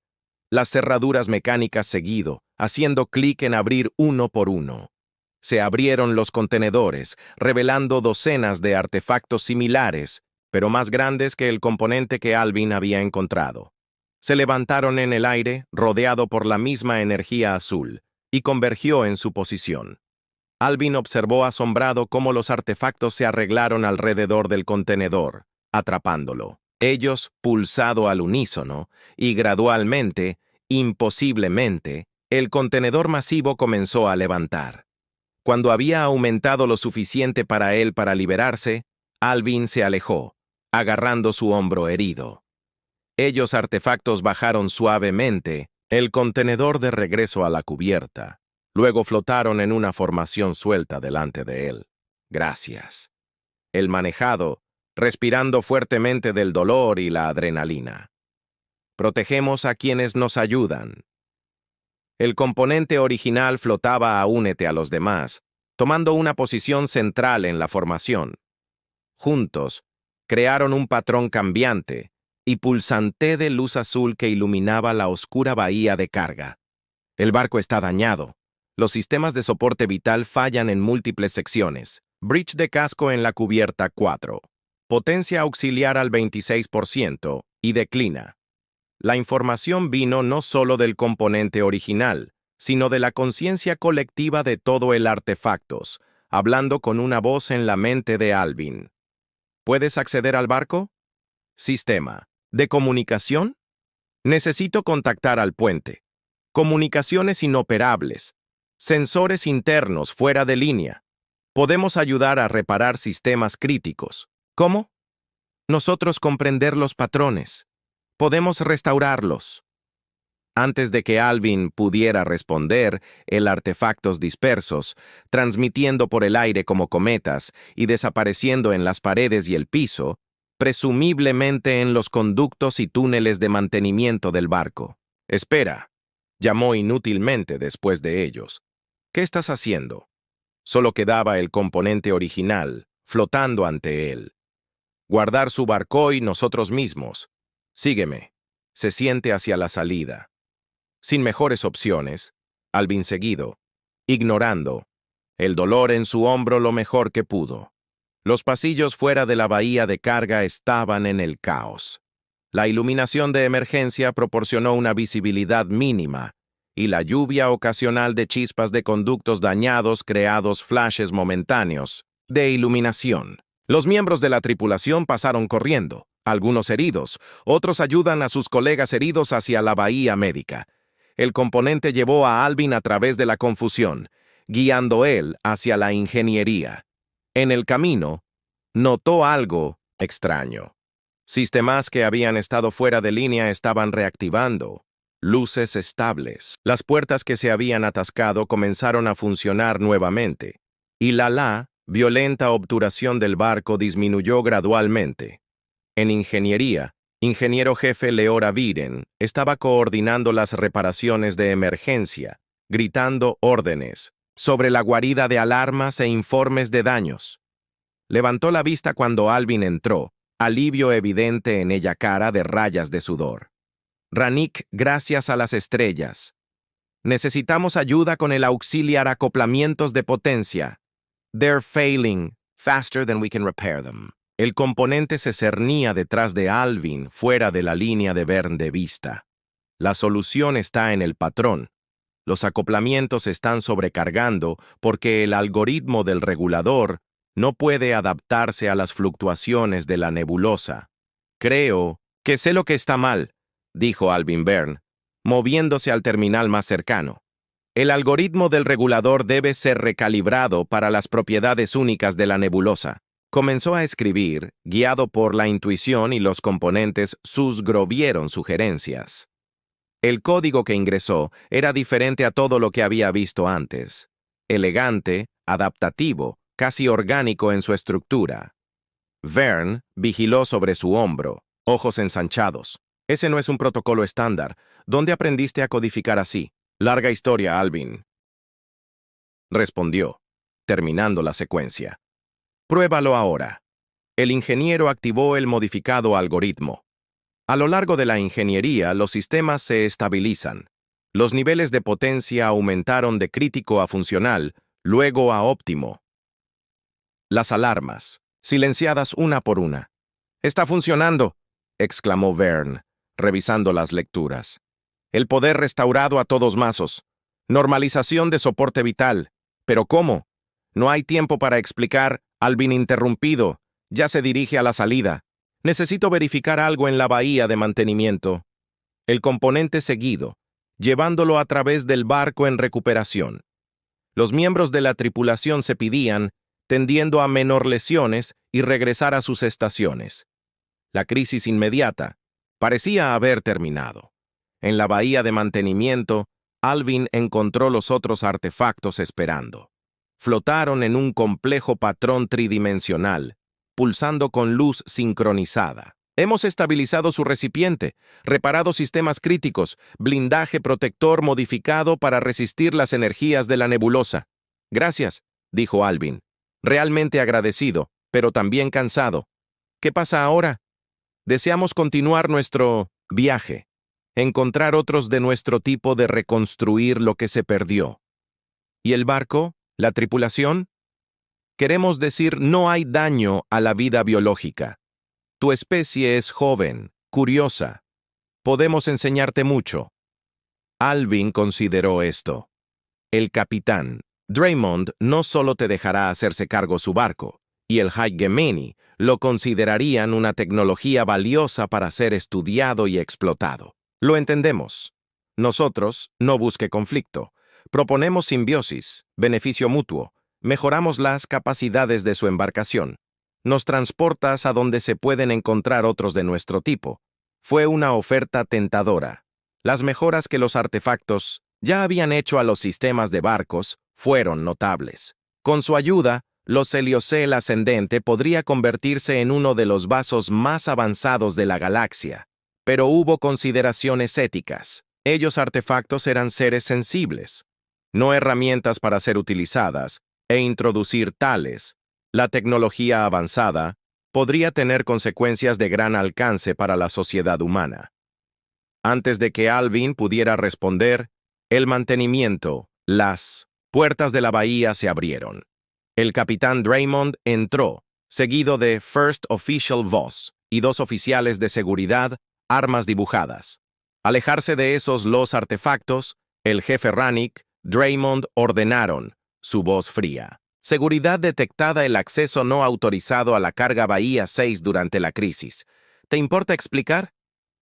Las cerraduras mecánicas seguido, haciendo clic en abrir uno por uno. Se abrieron los contenedores, revelando docenas de artefactos similares, pero más grandes que el componente que Alvin había encontrado. Se levantaron en el aire, rodeado por la misma energía azul, y convergió en su posición. Alvin observó asombrado cómo los artefactos se arreglaron alrededor del contenedor, atrapándolo. Ellos, pulsado al unísono, y gradualmente, imposiblemente, el contenedor masivo comenzó a levantar. Cuando había aumentado lo suficiente para él para liberarse, Alvin se alejó, agarrando su hombro herido. Ellos artefactos bajaron suavemente el contenedor de regreso a la cubierta. Luego flotaron en una formación suelta delante de él. Gracias. El manejado respirando fuertemente del dolor y la adrenalina. Protegemos a quienes nos ayudan. El componente original flotaba a únete a los demás, tomando una posición central en la formación. Juntos, crearon un patrón cambiante y pulsante de luz azul que iluminaba la oscura bahía de carga. El barco está dañado. Los sistemas de soporte vital fallan en múltiples secciones. Bridge de casco en la cubierta 4. Potencia auxiliar al 26% y declina. La información vino no solo del componente original, sino de la conciencia colectiva de todo el artefactos, hablando con una voz en la mente de Alvin. ¿Puedes acceder al barco? Sistema. ¿De comunicación? Necesito contactar al puente. Comunicaciones inoperables. Sensores internos fuera de línea. Podemos ayudar a reparar sistemas críticos. ¿Cómo? Nosotros comprender los patrones. Podemos restaurarlos. Antes de que Alvin pudiera responder, el artefactos dispersos, transmitiendo por el aire como cometas y desapareciendo en las paredes y el piso, presumiblemente en los conductos y túneles de mantenimiento del barco. Espera, llamó inútilmente después de ellos. ¿Qué estás haciendo? Solo quedaba el componente original, flotando ante él. Guardar su barco y nosotros mismos. Sígueme. Se siente hacia la salida. Sin mejores opciones, Alvin seguido, ignorando, el dolor en su hombro lo mejor que pudo. Los pasillos fuera de la bahía de carga estaban en el caos. La iluminación de emergencia proporcionó una visibilidad mínima, y la lluvia ocasional de chispas de conductos dañados creados flashes momentáneos de iluminación. Los miembros de la tripulación pasaron corriendo, algunos heridos, otros ayudan a sus colegas heridos hacia la bahía médica. El componente llevó a Alvin a través de la confusión, guiando él hacia la ingeniería. En el camino, notó algo extraño. Sistemas que habían estado fuera de línea estaban reactivando. Luces estables. Las puertas que se habían atascado comenzaron a funcionar nuevamente, y la violenta obturación del barco disminuyó gradualmente. En ingeniería, ingeniero jefe Leora Viren estaba coordinando las reparaciones de emergencia, gritando órdenes sobre la guarida de alarmas e informes de daños. Levantó la vista cuando Alvin entró, alivio evidente en ella cara de rayas de sudor. Rannick, gracias a las estrellas. Necesitamos ayuda con el auxiliar acoplamientos de potencia. They're failing faster than we can repair them. El componente se cernía detrás de Alvin, fuera de la línea de Vern de vista. La solución está en el patrón. Los acoplamientos están sobrecargando porque el algoritmo del regulador no puede adaptarse a las fluctuaciones de la nebulosa. Creo que sé lo que está mal, dijo Alvin Vern, moviéndose al terminal más cercano. El algoritmo del regulador debe ser recalibrado para las propiedades únicas de la nebulosa. Comenzó a escribir, guiado por la intuición y los componentes susgrovieron sugerencias. El código que ingresó era diferente a todo lo que había visto antes. Elegante, adaptativo, casi orgánico en su estructura. Vern vigiló sobre su hombro, ojos ensanchados. Ese no es un protocolo estándar. ¿Dónde aprendiste a codificar así? Larga historia, Alvin. Respondió, terminando la secuencia. Pruébalo ahora. El ingeniero activó el modificado algoritmo. A lo largo de la ingeniería, los sistemas se estabilizan. Los niveles de potencia aumentaron de crítico a funcional, luego a óptimo. Las alarmas, silenciadas una por una. «¡Está funcionando!», exclamó Vern, revisando las lecturas. «El poder restaurado a todos mazos. Normalización de soporte vital. ¿Pero cómo? No hay tiempo para explicar». Alvin interrumpido, ya se dirige a la salida. «Necesito verificar algo en la bahía de mantenimiento». El componente seguido, llevándolo a través del barco en recuperación. Los miembros de la tripulación se pedían, tendiendo a menor lesiones y regresar a sus estaciones. La crisis inmediata parecía haber terminado. En la bahía de mantenimiento, Alvin encontró los otros artefactos esperando. Flotaron en un complejo patrón tridimensional, pulsando con luz sincronizada. Hemos estabilizado su recipiente, reparado sistemas críticos, blindaje protector modificado para resistir las energías de la nebulosa. Gracias, dijo Alvin. Realmente agradecido, pero también cansado. ¿Qué pasa ahora? Deseamos continuar nuestro viaje, encontrar otros de nuestro tipo de reconstruir lo que se perdió. ¿Y el barco? ¿La tripulación? Queremos decir, no hay daño a la vida biológica. Tu especie es joven, curiosa. Podemos enseñarte mucho. Alvin consideró esto. El capitán, Draymond, no solo te dejará hacerse cargo su barco, y el High Gemini lo considerarían una tecnología valiosa para ser estudiado y explotado. Lo entendemos. Nosotros no busque conflicto. Proponemos simbiosis, beneficio mutuo. Mejoramos las capacidades de su embarcación. Nos transportas a donde se pueden encontrar otros de nuestro tipo. Fue una oferta tentadora. Las mejoras que los artefactos ya habían hecho a los sistemas de barcos fueron notables. Con su ayuda, los Heliocel ascendente podría convertirse en uno de los vasos más avanzados de la galaxia. Pero hubo consideraciones éticas. Ellos artefactos eran seres sensibles, no herramientas para ser utilizadas, e introducir tales. La tecnología avanzada podría tener consecuencias de gran alcance para la sociedad humana. Antes de que Alvin pudiera responder, el mantenimiento, las puertas de la bahía se abrieron. El capitán Draymond entró, seguido de First Official Voss y 2 oficiales de seguridad, armas dibujadas. Alejarse de esos los artefactos, el jefe Rannick, Draymond ordenaron, su voz fría. Seguridad detectada el acceso no autorizado a la carga Bahía 6 durante la crisis. ¿Te importa explicar?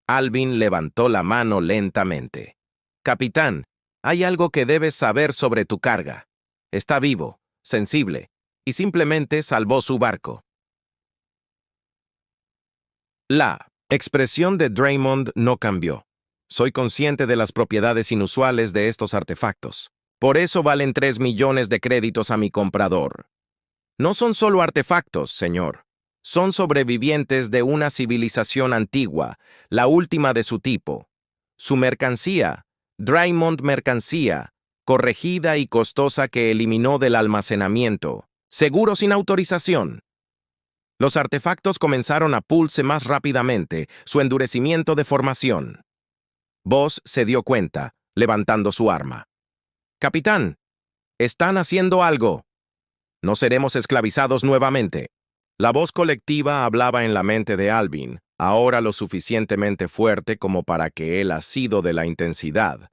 Alvin levantó la mano lentamente. Capitán, hay algo que debes saber sobre tu carga. Está vivo, sensible, y simplemente salvó su barco. La expresión de Draymond no cambió. Soy consciente de las propiedades inusuales de estos artefactos. Por eso valen 3 millones de créditos a mi comprador. No son solo artefactos, señor. Son sobrevivientes de una civilización antigua, la última de su tipo. Su mercancía, Draymond mercancía, corregida y costosa que eliminó del almacenamiento, seguro sin autorización. Los artefactos comenzaron a pulse más rápidamente, su endurecimiento de formación. Voss se dio cuenta, levantando su arma. Capitán, están haciendo algo. No seremos esclavizados nuevamente. La voz colectiva hablaba en la mente de Alvin, ahora lo suficientemente fuerte como para que él ha sido de la intensidad,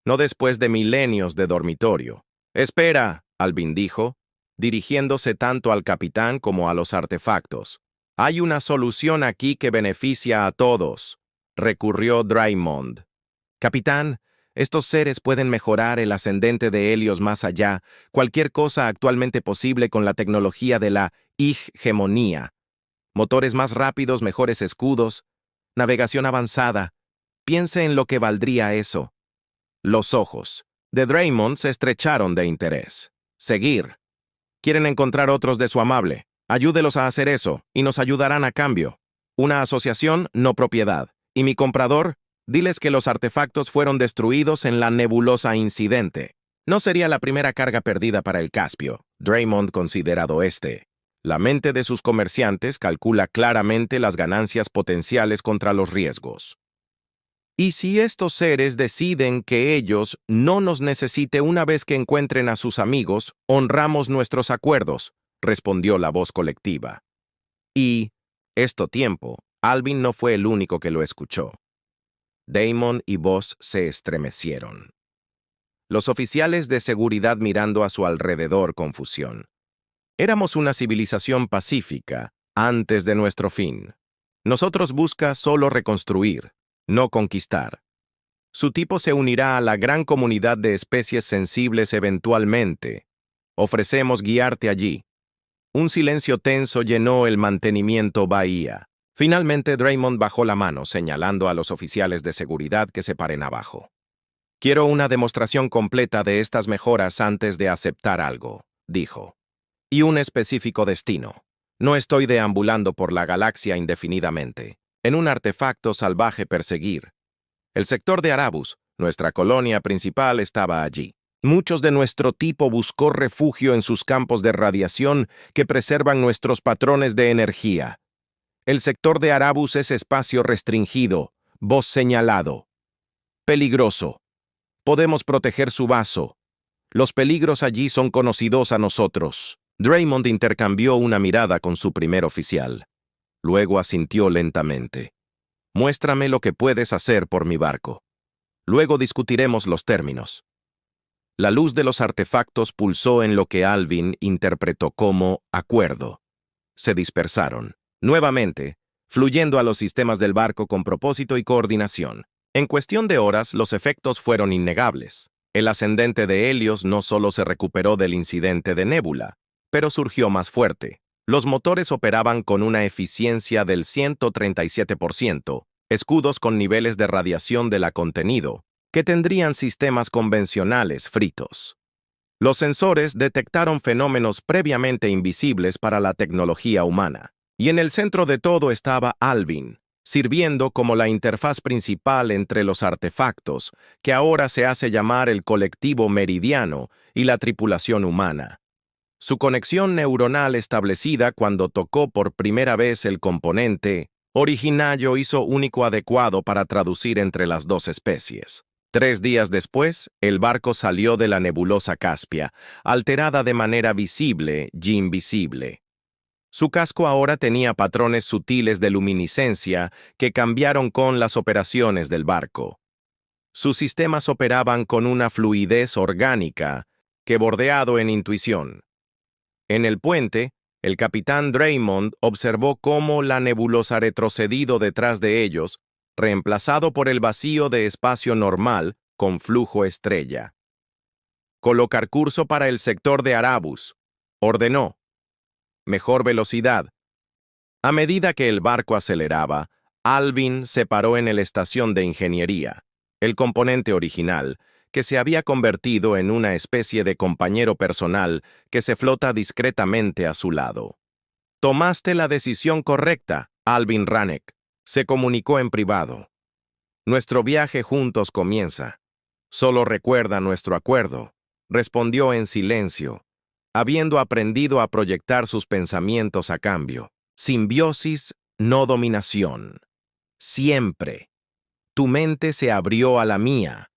no después de milenios de dormitorio. Espera, Alvin dijo, dirigiéndose tanto al capitán como a los artefactos. Hay una solución aquí que beneficia a todos, recurrió Draymond. Capitán, estos seres pueden mejorar el ascendente de Helios más allá, cualquier cosa actualmente posible con la tecnología de la hegemonía. Motores más rápidos, mejores escudos, navegación avanzada. Piense en lo que valdría eso. Los ojos de Draymond se estrecharon de interés. Seguir. Quieren encontrar otros de su amable. Ayúdelos a hacer eso, y nos ayudarán a cambio. Una asociación, no propiedad. Y mi comprador, diles que los artefactos fueron destruidos en la nebulosa incidente. No sería la primera carga perdida para el Caspio, Draymond considerado este. La mente de sus comerciantes calcula claramente las ganancias potenciales contra los riesgos. ¿Y si estos seres deciden que ellos no nos necesite una vez que encuentren a sus amigos, honramos nuestros acuerdos? Respondió la voz colectiva. Y, esto tiempo, Alvin no fue el único que lo escuchó. Damon y Voss se estremecieron. Los oficiales de seguridad mirando a su alrededor confusión. Éramos una civilización pacífica antes de nuestro fin. Nosotros busca solo reconstruir, no conquistar. Su tipo se unirá a la gran comunidad de especies sensibles eventualmente. Ofrecemos guiarte allí. Un silencio tenso llenó el mantenimiento bahía. Finalmente Draymond bajó la mano, señalando a los oficiales de seguridad que se paren abajo. Quiero una demostración completa de estas mejoras antes de aceptar algo, dijo. Y un específico destino. No estoy deambulando por la galaxia indefinidamente, en un artefacto salvaje perseguir. El sector de Arabus, nuestra colonia principal, estaba allí. Muchos de nuestro tipo buscó refugio en sus campos de radiación que preservan nuestros patrones de energía. El sector de Arabus es espacio restringido, voz señalado. Peligroso. Podemos proteger su vaso. Los peligros allí son conocidos a nosotros. Draymond intercambió una mirada con su primer oficial. Luego asintió lentamente. Muéstrame lo que puedes hacer por mi barco. Luego discutiremos los términos. La luz de los artefactos pulsó en lo que Alvin interpretó como acuerdo. Se dispersaron, nuevamente, fluyendo a los sistemas del barco con propósito y coordinación. En cuestión de horas, los efectos fueron innegables. El ascendente de Helios no solo se recuperó del incidente de Nébula, pero surgió más fuerte. Los motores operaban con una eficiencia del 137%, escudos con niveles de radiación de la contenido, que tendrían sistemas convencionales fritos. Los sensores detectaron fenómenos previamente invisibles para la tecnología humana, y en el centro de todo estaba Alvin, sirviendo como la interfaz principal entre los artefactos, que ahora se hace llamar el colectivo meridiano y la tripulación humana. Su conexión neuronal establecida cuando tocó por primera vez el componente originario hizo único adecuado para traducir entre las dos especies. 3 días después, el barco salió de la nebulosa Caspia, alterada de manera visible y invisible. Su casco ahora tenía patrones sutiles de luminiscencia que cambiaron con las operaciones del barco. Sus sistemas operaban con una fluidez orgánica que bordeado en intuición. En el puente, el capitán Draymond observó cómo la nebulosa retrocedido detrás de ellos, reemplazado por el vacío de espacio normal con flujo estrella. Colocar curso para el sector de Arabus, ordenó. Mejor velocidad. A medida que el barco aceleraba, Alvin se paró en la estación de ingeniería, el componente original, que se había convertido en una especie de compañero personal que se flota discretamente a su lado. Tomaste la decisión correcta, Alvin Ranek, se comunicó en privado. Nuestro viaje juntos comienza. Solo recuerda nuestro acuerdo, respondió en silencio, habiendo aprendido a proyectar sus pensamientos a cambio. Simbiosis, no dominación. Siempre. Tu mente se abrió a la mía.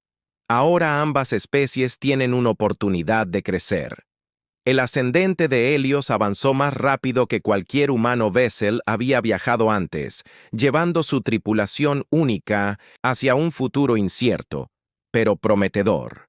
Ahora ambas especies tienen una oportunidad de crecer. El ascendente de Helios avanzó más rápido que cualquier humano Vessel había viajado antes, llevando su tripulación única hacia un futuro incierto, pero prometedor.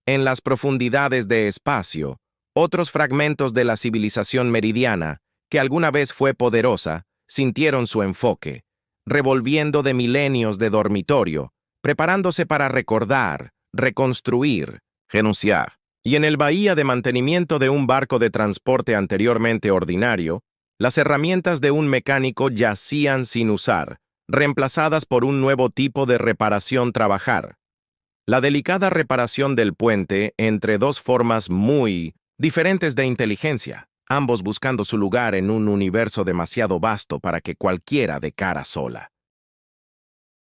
En las profundidades de espacio, otros fragmentos de la civilización meridiana, que alguna vez fue poderosa, sintieron su enfoque, revolviendo de milenios de dormitorio, preparándose para recordar, reconstruir, renunciar. Y en el bahía de mantenimiento de un barco de transporte anteriormente ordinario, las herramientas de un mecánico yacían sin usar, reemplazadas por un nuevo tipo de reparación trabajar. La delicada reparación del puente entre dos formas muy diferentes de inteligencia, ambos buscando su lugar en un universo demasiado vasto para que cualquiera de cara sola.